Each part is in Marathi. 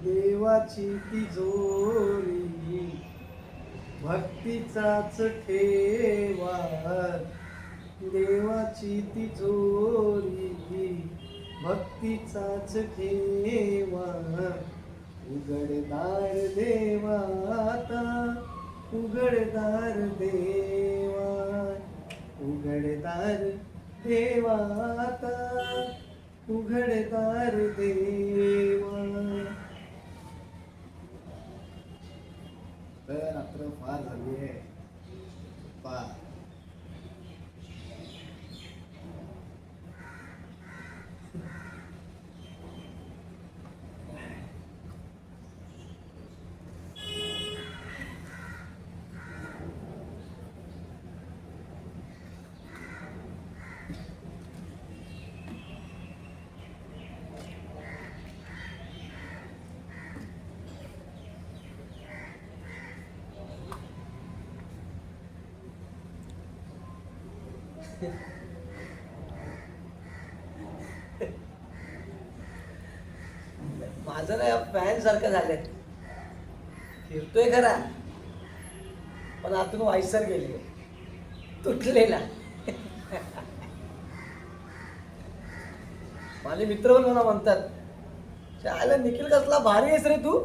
देवाची तिजोरी भक्तीचाच ठेवा, देवाची तिजोरी भक्तीचाच ठेवा. उघडदार देवाता, उघडदार देवा, उघडदार देवाता, उघडदार देवा. तर रात्र फार झाली आहे फार. माझं ना फॅन सारखं झालंय. फिरतोय खरा पण आतून वायसर गेले, तुटलेला. माझे मित्र पण मला म्हणतात, शाळेला निखिल कसला भारी आहेस रे तू,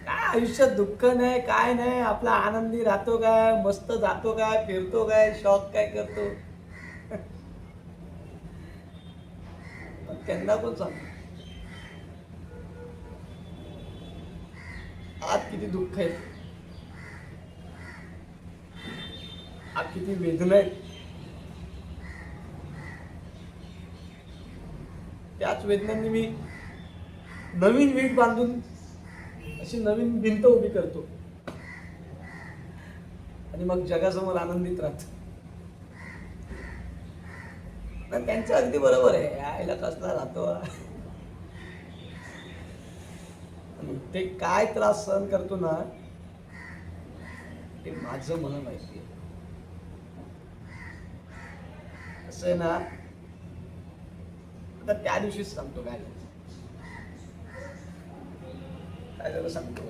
काय आयुष्यात दुःख नाही काय नाही, आपला आनंदी राहतो काय, मस्त जातो काय, फिरतो काय, शॉक काय करतो. त्यांना पण सांग आत किती दुःख आहे, आत किती वेदना आहेत. त्याच वेदनांनी मी नवीन वीट बांधून अशी नवीन भिंत उभी करतो आणि मग जगासमोर आनंदित राहतो. त्यांचं अगदी बरोबर आहे, यायला कसला राहतो. ते काय त्रास सहन करतो ना, ते माझं मला माहिती आहे. असं आहे ना, आता त्या दिवशीच सांगतो काय झालं. काय झालं सांगतो.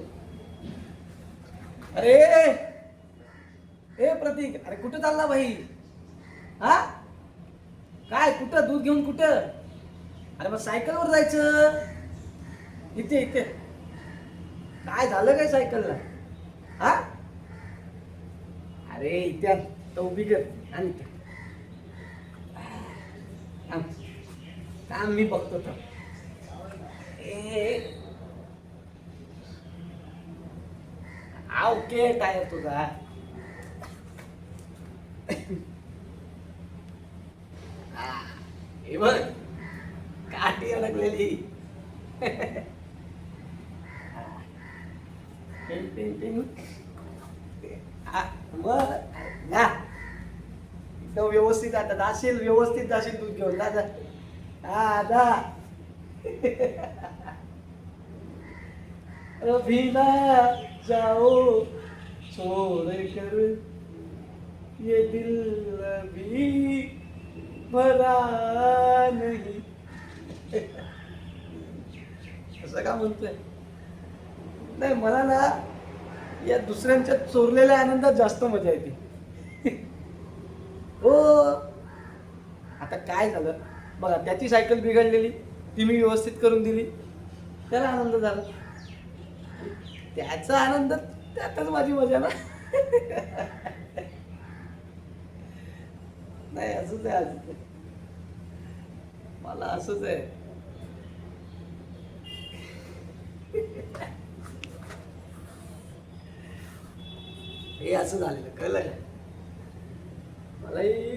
अरे ए प्रतीक, अरे कुठं चालला भाई, हा काय कुठं दूध घेऊन कुठं. अरे मग सायकलवर जायचं. इथे इथे काय झालं काय सायकलला, हा अरे इथे तो उभी कर आणि काम मी बघतो तर. ओके टायर तुझा. हे बघ काठी अडकलेली. व्यवस्थित आता जाशील, व्यवस्थित जाशील दूध घेऊन दादा. हा दा अभी ना जाओ छोड़ कर ये दिल अभी भरा नहीं. असं का म्हणतोय. नाही मला ना या दुसऱ्यांच्या चोरलेल्या आनंदात जास्त मजा येते. हो आता काय झालं बघा, त्याची सायकल बिघडलेली ती मी व्यवस्थित करून दिली, त्याला आनंद झाला. त्याचा आनंद त्यातच माझी मजा ना. नाही असंच आहे, असंच आहे मला, असंच आहे. हे असं झालेलं कळलं काय. मलाही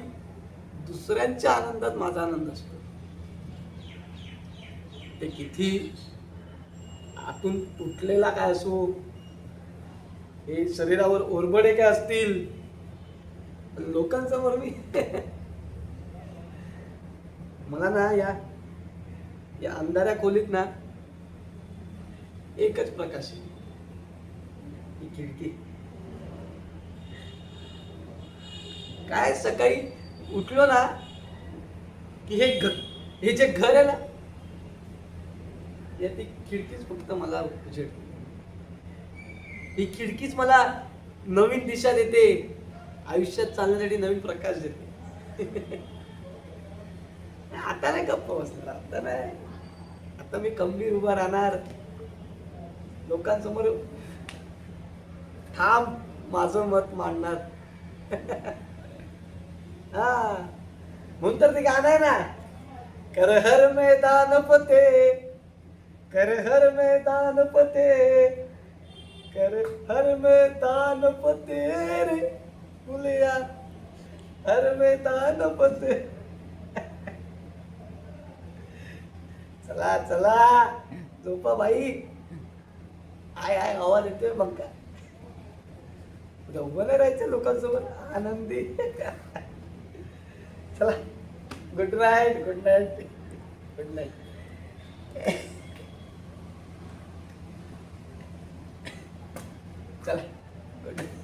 दुसऱ्यांच्या आनंदात माझा आनंद असतो. ते किती आतून तुटलेला काय असो, हे शरीरावर ओरबडे काय असतील, लोकांसमोर मी मला ना या अंधाऱ्या खोलीत ना एकच प्रकाश आहे, ही खिडकी. काय सकाळी उठलो ना की हे जे घर आहे ना, या ती खिडकीच फक्त मला उजेडते. ही खिडकीच मला नवीन दिशा देते, आयुष्यात चालण्यासाठी नवीन प्रकाश देते. आता नाही गप्प बसणार, आता नाही. आता मी खंबीर उभा राहणार, लोकांसमोर ठाम माझं मत मांडणार. हा, म्हणून तर ते गाणं आहे ना, कर हर मैदान फते, कर हर मैदान फते, कर हर मैदान फते रे फुलिया, हर मैदान फते. चला चला झोपा बाई. आय आय आवाज येतोय मग काय. उद्या उभं नाही राहायचं लोकांसोबत आनंदी. चला, good night, good night, good night. चला, गुड नाईट.